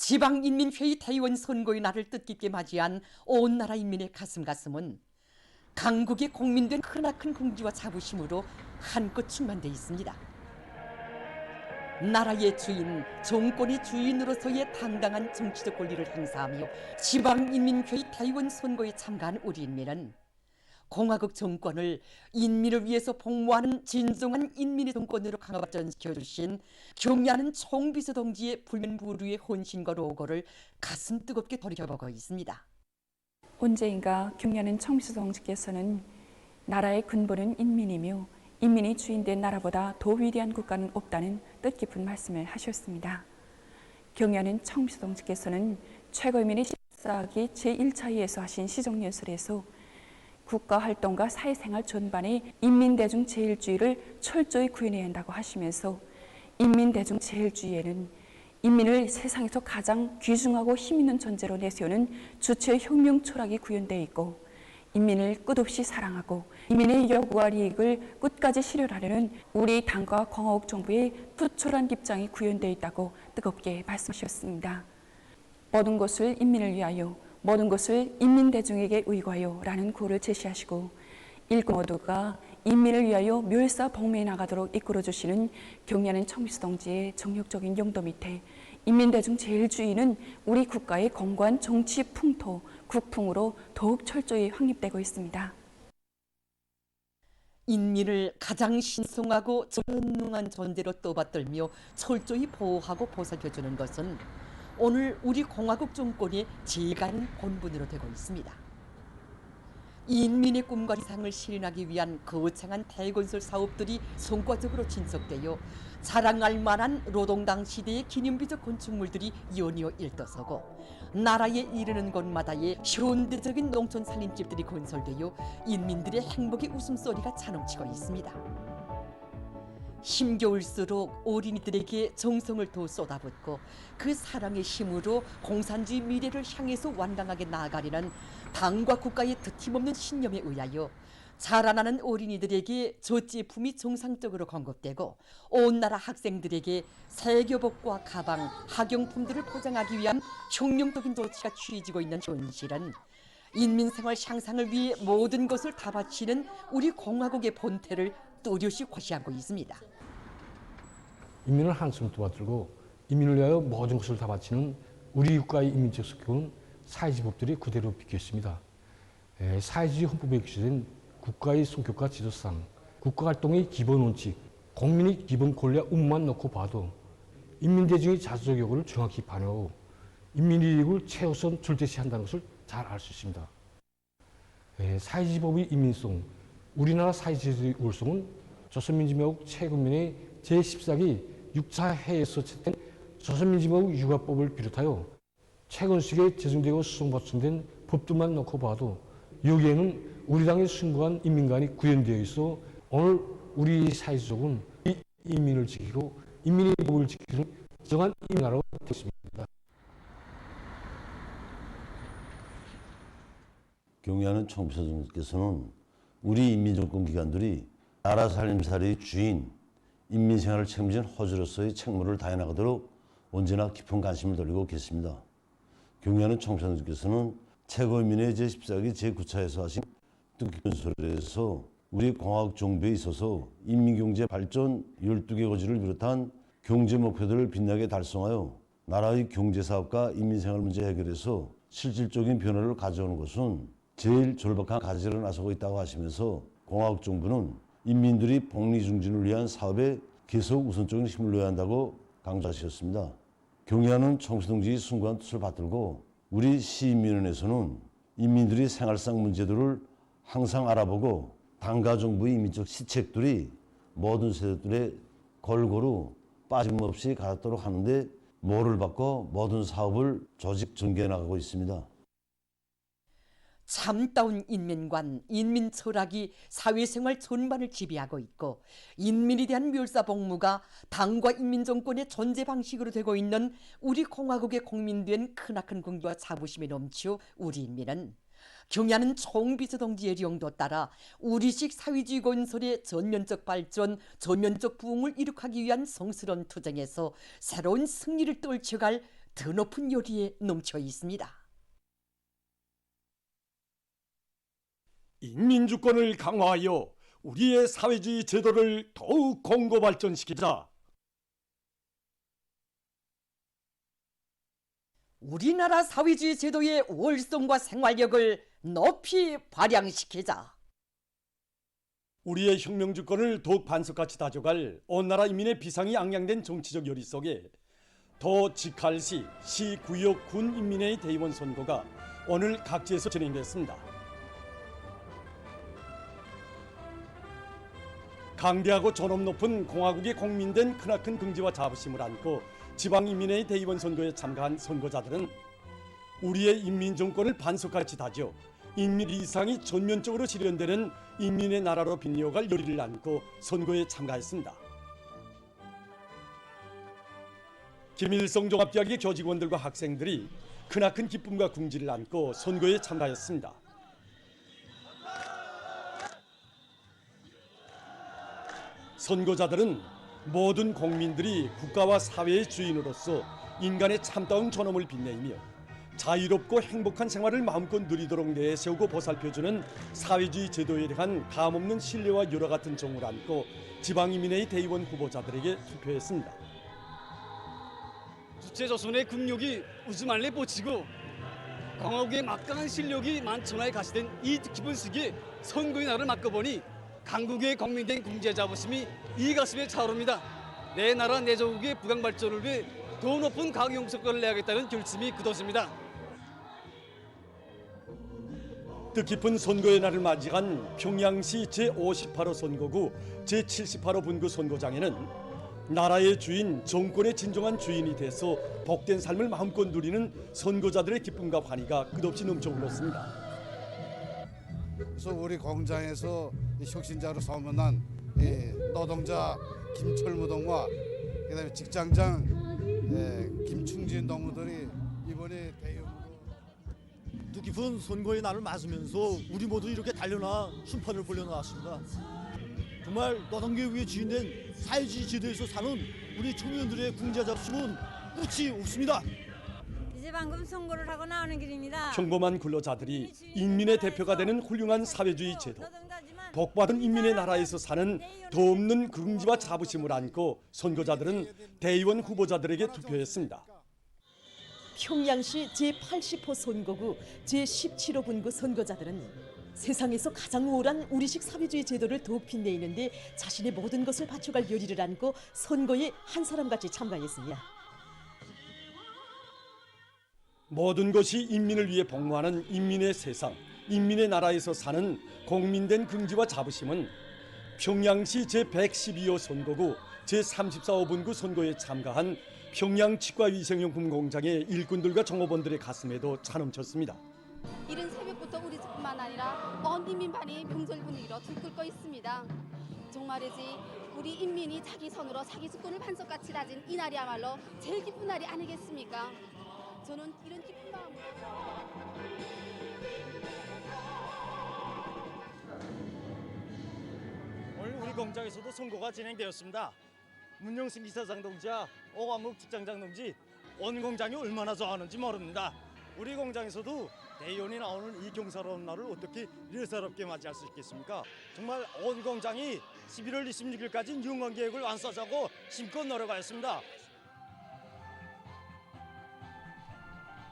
지방인민회의 대의원 선거의 날을 뜻깊게 맞이한 온 나라 인민의 가슴은 강국의 공민된 크나큰 긍지와 자부심으로 한껏 충만되어 있습니다. 나라의 주인, 정권의 주인으로서의 당당한 정치적 권리를 행사하며 지방인민회의 대의원 선거에 참가한 우리 인민은 공화국 정권을 인민을 위해서 복무하는 진정한 인민의 정권으로 강화발전시켜 주신 경의하는 총비서 동지의 불면부류의 헌신과 로고를 가슴 뜨겁게 돌이켜보고 있습니다. 언제인가 경의하는 총비서 동지께서는 나라의 근본은 인민이며 인민이 주인된 나라보다 더 위대한 국가는 없다는 뜻깊은 말씀을 하셨습니다. 경의하는 총비서 동지께서는 최고인민의 14기 제1차회에서 하신 시정연설에서 국가활동과 사회생활 전반에 인민대중제일주의를 철저히 구현해야 한다고 하시면서 인민대중제일주의에는 인민을 세상에서 가장 귀중하고 힘있는 존재로 내세우는 주체의 혁명 철학이 구현되어 있고 인민을 끝없이 사랑하고 인민의 요구와 이익을 끝까지 실현하려는 우리 당과 공화국 정부의 부철한 입장이 구현되어 있다고 뜨겁게 말씀하셨습니다. 모든 것을 인민을 위하여 모든 것을 인민대중에게 의거하여 라는 구호를 제시하시고 일꾼 모두가 인민을 위하여 멸사복매에 나가도록 이끌어주시는 경의하는 총비서 동지의 정력적인 용도 밑에 인민대중 제일주의는 우리 국가의 공고한 정치 풍토, 국풍으로 더욱 철저히 확립되고 있습니다. 인민을 가장 신성하고 전능한 존재로 떠받들며 철저히 보호하고 보살펴주는 것은 오늘 우리 공화국 정권의 제일 가는 본분으로 되고 있습니다. 인민의 꿈과 이상을 실현하기 위한 거창한 대건설 사업들이 성과적으로 진척되어 자랑할 만한 노동당 시대의 기념비적 건축물들이 연이어 일떠서고 나라에 이르는 곳마다의 현대적인 농촌 살림집들이 건설되어 인민들의 행복의 웃음소리가 자넘치고 있습니다. 힘겨울수록 어린이들에게 정성을 더 쏟아붓고 그 사랑의 힘으로 공산주의 미래를 향해서 완강하게 나아가려는 당과 국가의 드팀없는 신념에 의하여 자라나는 어린이들에게 젖제품이 정상적으로 공급되고 온 나라 학생들에게 새 교복과 가방, 학용품들을 포장하기 위한 혁명적인 조치가 취해지고 있는 현실은 인민생활 향상을 위해 모든 것을 다 바치는 우리 공화국의 본태를 또렷이 과시하고 있습니다. 인민을 한숨 떠받들고 인민을 위하여 모든 것을 다 바치는 우리 국가의 인민적 성격은 사회주의 법들이 그대로 비켰습니다. 사회주의 헌법에 기초된 국가의 성격과 지도상, 국가활동의 기본 원칙, 국민의 기본 권리와 의무만 놓고 봐도 인민대중의 자주적 요구를 정확히 반영하고 인민의 이익을 최우선 절대시한다는 것을 잘 알 수 있습니다. 사회주의 법의 인민성, 우리나라 사회주의 월성은 조선민주共和国최고민의 제14기 6차 회의에서 채택된 조선민주共和国육아법을 비롯하여 최근 시기에 제정되고 수정발전된 법들만 놓고 봐도 여기에는 우리 당의 숭고한 인민관이 구현되어 있어 오늘 우리 사회주의는 이 인민을 지키고 인민의 법을 지키는 정한 인민나라로 되었습니다. 경의하는 총비서 동지께서는 우리 인민정권 기관들이 나라 살림살이의 주인, 인민생활을 책임진 호주로서의 책무를 다해 나가도록 언제나 깊은 관심을 돌리고 계십니다. 경의하는 총비서 동지께서는 최고인민의 제14기 제9차에서 하신 뜻깊은 소리에서 우리 공화국 정부에 있어서 인민경제 발전 12개 고지를 비롯한 경제 목표들을 빛나게 달성하여 나라의 경제사업과 인민생활 문제 해결에서 실질적인 변화를 가져오는 것은 제일 절박한 과제를 나서고 있다고 하시면서 공화국 정부는 인민들이 복리 증진을 위한 사업에 계속 우선적인 힘을 넣어야 한다고 강조하셨습니다. 경의하는 총비서 동지의 숭고한 뜻을 받들고 우리 시인민원에서는 인민들이 생활상 문제들을 항상 알아보고 당과 정부의 인민적 시책들이 모든 세대들의 골고루 빠짐없이 가닿도록 하는데 모를 받고 모든 사업을 조직 전개해 나가고 있습니다. 참다운 인민관, 인민 철학이 사회생활 전반을 지배하고 있고 인민에 대한 멸사복무가 당과 인민정권의 존재 방식으로 되고 있는 우리 공화국의 국민된 크나큰 긍지와 자부심에 넘치어 우리 인민은 경의하는 총비서 동지의 령도 따라 우리식 사회주의 건설의 전면적 발전, 전면적 부흥을 이룩하기 위한 성스러운 투쟁에서 새로운 승리를 떨쳐갈 드높은 요리에 넘쳐 있습니다. 인민주권을 강화하여 우리의 사회주의 제도를 더욱 공고 발전시키자. 우리나라 사회주의 제도의 월성과 생활력을 높이 발扬시키자. 우리의 혁명주권을 더욱 반석같이 다져갈 온 나라 인민의 비상이 양양된 정치적 요리 속에 도 직할시, 시, 구역, 군 인민의 대의원 선거가 오늘 각지에서 진행됐습니다. 강대하고 존엄 높은 공화국의 공민된 크나큰 긍지와 자부심을 안고 지방인민의 대의원 선거에 참가한 선거자들은 우리의 인민정권을 반석같이 다져 인민 이상이 전면적으로 실현되는 인민의 나라로 빛내어갈 요리를 안고 선거에 참가했습니다. 김일성 종합대학의 교직원들과 학생들이 크나큰 기쁨과 긍지를 안고 선거에 참가했습니다. 선거자들은 모든 국민들이 국가와 사회의 주인으로서 인간의 참다운 존엄을 빛내며 자유롭고 행복한 생활을 마음껏 누리도록 내세우고 보살펴주는 사회주의 제도에 대한 감없는 신뢰와 열화 같은 정을 안고 지방인민의 대의원 후보자들에게 투표했습니다. 주체조선의 국력이 우즈말리 뻗치고 공화국의 막강한 실력이 만천하에 가시된 이 기쁜 시기에 선거의 날을 맞고보니 강국의 국민된 궁지의 자부심이 이 가슴에 차오릅니다. 내 나라 내 조국의 부강 발전을 위해 더 높은 강용석권을 내야겠다는 결심이 굳어집니다. 뜻깊은 선거의 날을 맞이한 평양시 제58호 선거구 제78호 분구 선거장에는 나라의 주인, 정권의 진정한 주인이 돼서 복된 삶을 마음껏 누리는 선거자들의 기쁨과 환희가 끝없이 넘쳐 흘렀습니다. 그래서 우리 공장에서 혁신자로 소문난 노동자 김철무동과 그다음에 직장장 김충진 동무들이 이번에 대형으로 뜻깊은 선거의 날을 맞으면서 우리 모두 이렇게 달려나 심판을 보려 나왔습니다. 정말 노동계획의 주인된 사회주의 제도에서 사는 우리 청년들의 궁지와 자부심은 끝이 없습니다. 이제 방금 선거를 하고 나오는 길입니다. 평범한 근로자들이 인민의 대표가 되는 훌륭한 사회주의 제도, 복받은 인민의 나라에서 사는 더 없는 긍지와 자부심을 안고 선거자들은 대의원 후보자들에게 투표했습니다. 평양시 제80호 선거구 제17호 분구 선거자들은 세상에서 가장 우월한 우리식 사회주의 제도를 더욱 빛내는데 자신의 모든 것을 바쳐갈 요리를 안고 선거에 한 사람같이 참가했습니다. 모든 것이 인민을 위해 복무하는 인민의 세상, 인민의 나라에서 사는 공민된 긍지와 자부심은 평양시 제112호 선거구 제34호 분구 선거에 참가한 평양 치과위생용품 공장의 일꾼들과 종업원들의 가슴에도 차넘쳤습니다. 이른 새벽부터 우리 집뿐만 아니라 온 인민반이 명절 분위기로 들끓고 있습니다. 정말이지 우리 인민이 자기 손으로 자기 주권을 반석같이 다진 이 날이야말로 제일 기쁜 날이 아니겠습니까? 저는 이런 기쁜 마음으로 오늘 우리 공장에서도 선거가 진행되었습니다. 문영승 이사장 동지와 오광욱 직장장 동지 온 공장이 얼마나 좋아하는지 모릅니다. 우리 공장에서도 대의원이 나오는 이 경사로운 날을 어떻게 일사롭게 맞이할 수 있겠습니까? 정말 온 공장이 11월 26일까지 윤건 계획을 완수하자고 심껏 노력하였습니다.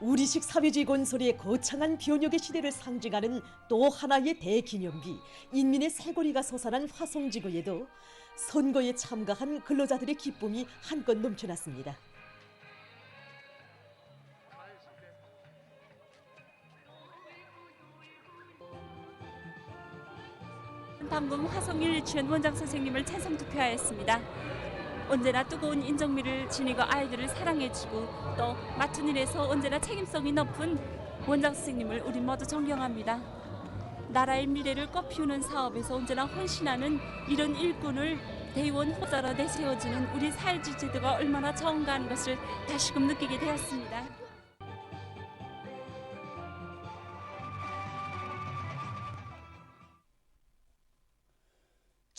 우리식 사회주의 건설의 거창한 변혁의 시대를 상징하는 또 하나의 대기념비, 인민의 쇄골이가 솟아난 화성지구에도 선거에 참가한 근로자들의 기쁨이 한껏 넘쳐났습니다. 방금 화성일 유치원 원장 선생님을 찬성 투표하였습니다. 언제나 뜨거운 인정미를 지니고 아이들을 사랑해주고 또 맡은 일에서 언제나 책임성이 높은 원장 선생님을 우리 모두 존경합니다. 나라의 미래를 꽃피우는 사업에서 언제나 헌신하는 이런 일꾼을 대의원 후보자로 내세워주는 우리 사회주의 제도가 얼마나 좋은가 하는 것을 다시금 느끼게 되었습니다.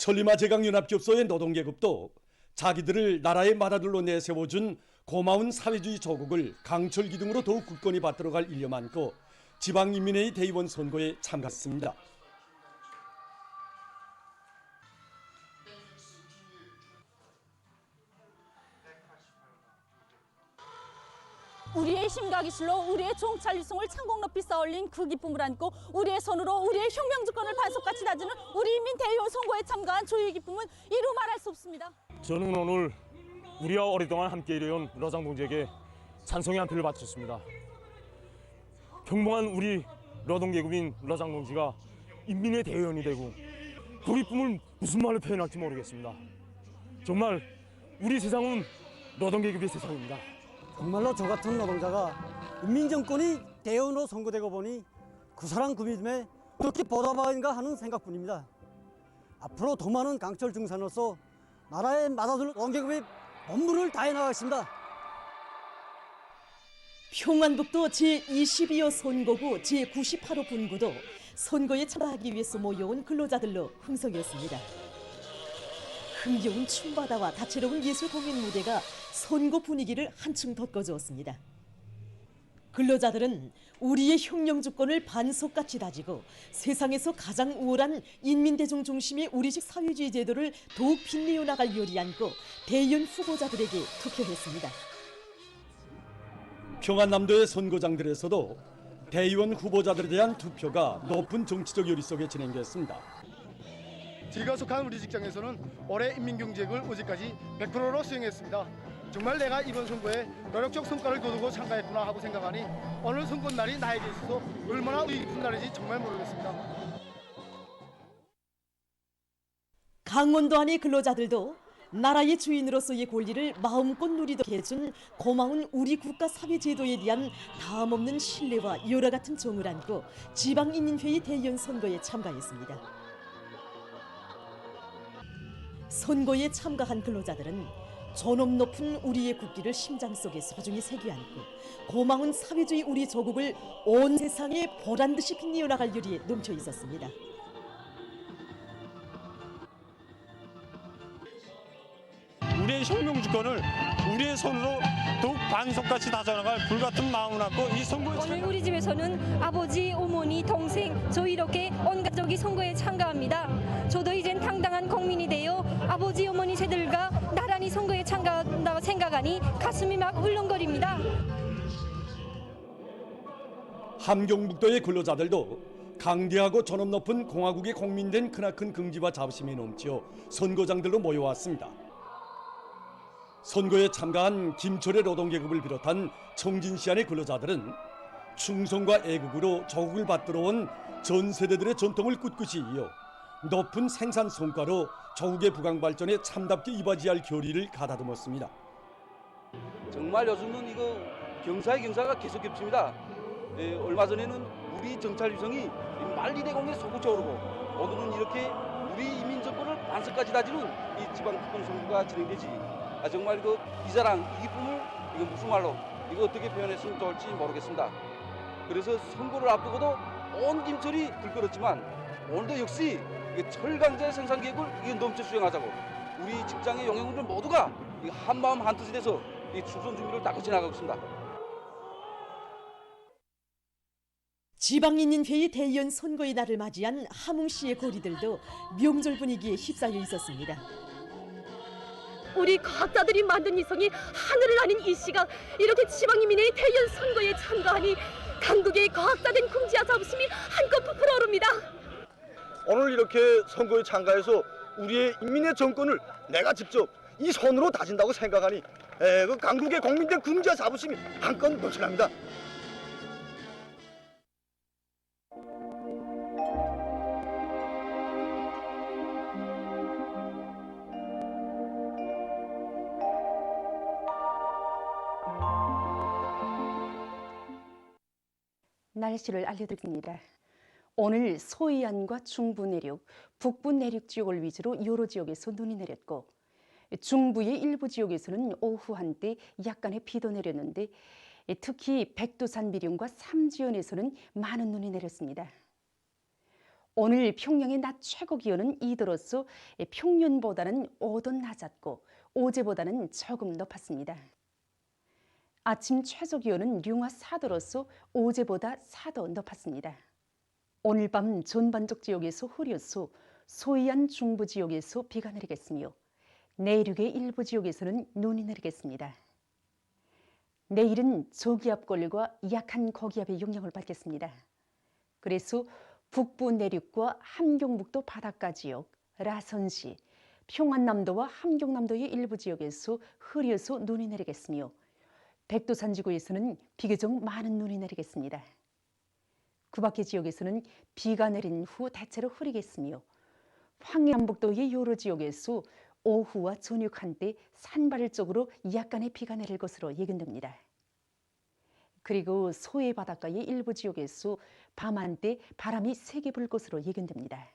천리마 제강연합교섭의 노동계급도 자기들을 나라의 맏아들로 내세워준 고마운 사회주의 조국을 강철 기둥으로 더욱 굳건히 받들어갈 일념 안고 지방인민회의 대의원 선거에 참가했습니다. 우리의 힘과 기술로 우리의 종찰일성을 창공 높이 쌓아올린 그 기쁨을 안고 우리의 손으로 우리의 혁명주권을 반석같이 다지는 우리 인민 대의원 선거에 참가한 조의 기쁨은 이루 말할 수 없습니다. 저는 오늘 우리와 오랫동안 함께 일해온 러장 동지에게 찬송의 한 표를 바쳤습니다. 평범한 우리 노동계급인 러장 동지가 인민의 대의원이 되고 그 기쁨을 무슨 말로 표현할지 모르겠습니다. 정말 우리 세상은 노동계급의 세상입니다. 정말로 저 같은 노동자가 인민정권이 대의원으로 선거되고 보니 그 사람 그 믿음에 어떻게 보답하는가 하는 생각뿐입니다. 앞으로 더 많은 강철 중산으로서 나라의 맏아들 노동계급의 본분을 다해 나가겠습니다. 평안북도 제22호 선거구 제98호 분구도 선거에 참가하기 위해서 모여온 근로자들로 흥성이었습니다. 흥겨운 춤바다와 다채로운 예술 공연 무대가 선거 분위기를 한층 돋궈주었습니다. 근로자들은 우리의 혁명 주권을 반석같이 다지고 세상에서 가장 우월한 인민대중 중심의 우리식 사회주의 제도를 더욱 빛내어 나갈 요리 안고 대의원 후보자들에게 투표했습니다. 평안남도의 선거장들에서도 대의원 후보자들에 대한 투표가 높은 정치적 요리 속에 진행됐습니다. 제가 속한 우리 직장에서는 올해 인민경제액을 어제까지 100%로 수행했습니다. 정말 내가 이번 선거에 노력적 성과를 거두고 참가했구나 하고 생각하니 오늘 선거날이 나에게 있어서 얼마나 의미 깊은 날인지 정말 모르겠습니다. 강원도 안의 근로자들도 나라의 주인으로서의 권리를 마음껏 누리도록 해준 고마운 우리 국가 사회제도에 대한 다함없는 신뢰와 열화 같은 정을 안고 지방인민회의 대의원 선거에 참가했습니다. 선거에 참가한 근로자들은 존엄 높은 우리의 국기를 심장 속에 소중히 새겨 안고 고마운 사회주의 우리 조국을 온 세상에 보란듯이 빛내어 나갈 열의에 넘쳐 있었습니다. 우리의 혁명 주권을 우리의 손으로 더욱 반석같이 다져나갈 불같은 마음을 안고 이 선거에 오늘 우리 집에서는 아버지, 어머니, 동생 저 이렇게 온 가족이 선거에 참가합니다. 저도 이젠 당당한 국민이 되어 아버지, 어머니 세들과 나란히 선거에 참가한다고 생각하니 가슴이 막 울렁거립니다. 함경북도의 근로자들도 강대하고 존엄 높은 공화국의 공민된 크나큰 긍지와 자부심이 넘쳐 선거장들로 모여왔습니다. 선거에 참가한 김철의 노동계급을 비롯한 청진시안의 근로자들은 충성과 애국으로 조국을 받들어온 전 세대들의 전통을 꿋꿋이 이어 높은 생산 성과로 조국의 부강 발전에 참답게 이바지할 결의를 가다듬었습니다. 정말 요즘은 이거 경사의 경사가 계속 겹칩니다. 얼마 전에는 우리 정찰 위성이 만리대공에 솟구쳐 오르고 오늘은 이렇게 우리 이민 정권을 반석까지 다지는 이 지방 특권 선거가 진행되지. 정말 이 자랑, 이 기쁨을 이거 무슨 말로 이거 어떻게 표현했으면 좋을지 모르겠습니다. 그래서 선거를 앞두고도 온 김철이 들끓었지만 오늘도 역시 철강제 생산 계획을 넘쳐 수행하자고 우리 직장의 용역원들 모두가 한마음 한뜻이 돼서 출선 준비를 다그쳐 나가고 있습니다. 지방인민회의 대의원 선거의 날을 맞이한 함흥시의 거리들도 명절 분위기에 휩싸여 있었습니다. 우리 과학자들이 만든 이성이 하늘을 나는 이 시각 이렇게 지방인민회의 대의원 선거에 참가하니 강국의 과학자된 긍지와 자부심이 한껏 부풀어 오릅니다. 오늘 이렇게 선거에 참가해서 우리의 인민의 정권을 내가 직접 이 손으로 다진다고 생각하니 그 강국의 국민된 긍지와 자부심이 한껏 넘쳐납니다. 날씨를 알려드립니다. 오늘 소해안과 중부 내륙, 북부 내륙 지역을 위주로 여러 지역에서 눈이 내렸고 중부의 일부 지역에서는 오후 한때 약간의 비도 내렸는데 특히 백두산 미령과 삼지연에서는 많은 눈이 내렸습니다. 오늘 평양의 낮 최고 기온은 이더로서 평년보다는 5도 낮았고 어제보다는 조금 높았습니다. 아침 최저 기온은 융화 4도로서 어제보다 4도 높았습니다. 오늘 밤 전반적 지역에서 흐려서 소이안 중부 지역에서 비가 내리겠으며 내륙의 일부 지역에서는 눈이 내리겠습니다. 내일은 저기압골과 약한 고기압의 영향을 받겠습니다. 그래서 북부 내륙과 함경북도 바닷가 지역, 라선시, 평안남도와 함경남도의 일부 지역에서 흐려서 눈이 내리겠으며 백두산 지구에서는 비교적 많은 눈이 내리겠습니다. 그 밖의 지역에서는 비가 내린 후 대체로 흐리겠으며 황해남북도의 여러 지역에서 오후와 저녁 한때 산발적으로 약간의 비가 내릴 것으로 예견됩니다. 그리고 소해 바닷가의 일부 지역에서 밤 한때 바람이 세게 불 것으로 예견됩니다.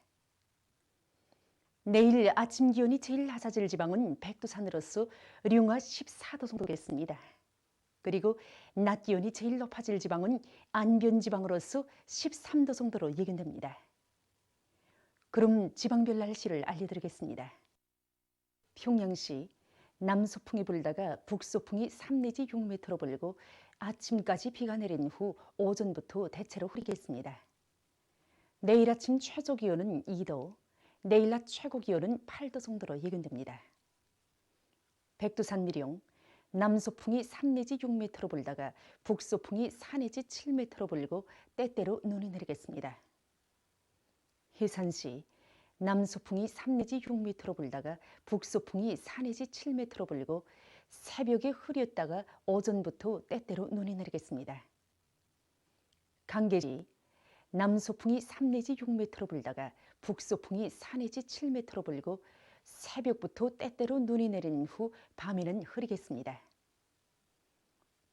내일 아침 기온이 제일 낮아질 지방은 백두산으로서 융화 14도 정도겠습니다. 그리고 낮 기온이 제일 높아질 지방은 안변 지방으로서 13도 정도로 예견됩니다. 그럼 지방별 날씨를 알려드리겠습니다. 평양시 남서풍이 불다가 북서풍이 3 내지 6m로 불고 아침까지 비가 내린 후 오전부터 대체로 흐리겠습니다. 내일 아침 최저 기온은 2도, 내일 낮 최고 기온은 8도 정도로 예견됩니다. 백두산 미령 남서풍이 3 내지 6m로 불다가 북서풍이 4 내지 7m로 불고 때때로 눈이 내리겠습니다. 해산시 남서풍이 3 내지 6m로 불다가 북서풍이 4 내지 7m로 불고 새벽에 흐렸다가 오전부터 때때로 눈이 내리겠습니다. 강계시 남서풍이 3 내지 6m로 불다가 북서풍이 4 내지 7m로 불고 새벽부터 때때로 눈이 내린 후 밤에는 흐리겠습니다.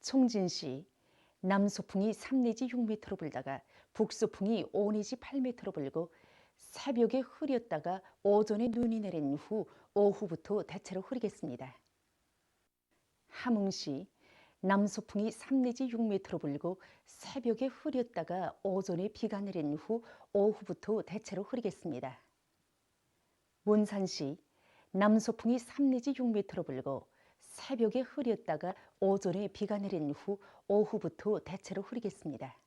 총진시 남서풍이 3 내지 6m로 불다가 북서풍이 5 내지 8m로 불고 새벽에 흐렸다가 오전에 눈이 내린 후 오후부터 대체로 흐리겠습니다. 함흥시 남서풍이 3 내지 6m로 불고 새벽에 흐렸다가 오전에 비가 내린 후 오후부터 대체로 흐리겠습니다. 원산시 남서풍이 3 내지 6m로 불고 새벽에 흐렸다가 오전에 비가 내린 후 오후부터 대체로 흐리겠습니다.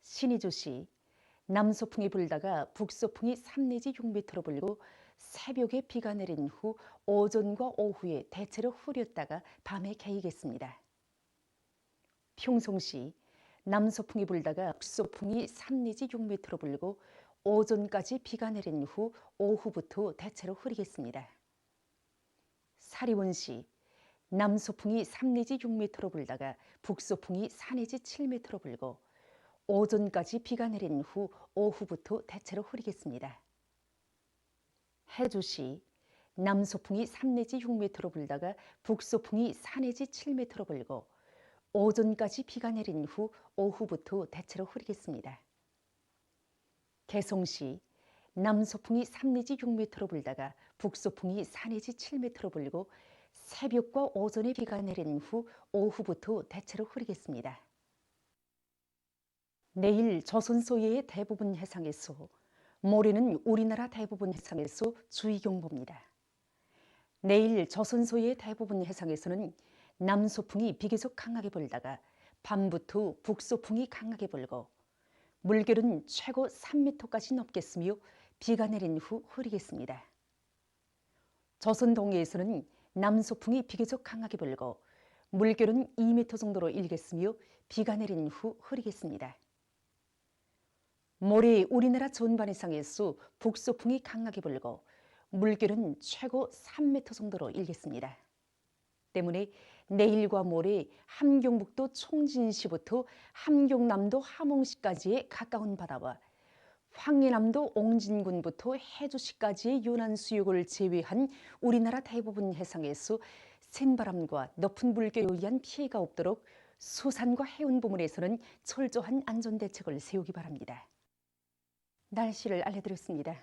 신의주시 남서풍이 불다가 북서풍이 3 내지 6m로 불고 새벽에 비가 내린 후 오전과 오후에 대체로 흐렸다가 밤에 개이겠습니다. 평송시 남서풍이 불다가 북서풍이 3 내지 6m로 불고 오전까지 비가 내린 후 오후부터 대체로 흐리겠습니다. 사리원시 남서풍이 3 내지 6m로 불다가 북서풍이 4 내지 7m로 불고 오전까지 비가 내린 후 오후부터 대체로 흐리겠습니다. 해주시 남서풍이 3 내지 6m로 불다가 북서풍이 4 내지 7m로 불고 오전까지 비가 내린 후 오후부터 대체로 흐리겠습니다. 개성시 남서풍이 3 내지 6m로 불다가 북서풍이 4 내지 7m로 불고 새벽과 오전에 비가 내린 후 오후부터 대체로 흐리겠습니다. 내일 조선 소해의 대부분 해상에서, 모레는 우리나라 대부분 해상에서 주의경보입니다. 내일 조선 소해의 대부분 해상에서는 남서풍이 비교적 강하게 불다가 밤부터 북서풍이 강하게 불고 물결은 최고 3m까지 높겠으며 비가 내린 후 흐리겠습니다. 조선 동해에서는 남서풍이 비교적 강하게 불고 물결은 2m 정도로 일겠으며 비가 내린 후 흐리겠습니다. 모레 우리나라 전반 해상에서 북서풍이 강하게 불고 물결은 최고 3m 정도로 일겠습니다. 때문에 내일과 모레 함경북도 총진시부터 함경남도 함흥시까지의 가까운 바다와 황해남도 옹진군부터 해주시까지의 연안 수역을 제외한 우리나라 대부분 해상에서 센 바람과 높은 물결에 의한 피해가 없도록 수산과 해운 부문에서는 철저한 안전대책을 세우기 바랍니다. 날씨를 알려드렸습니다.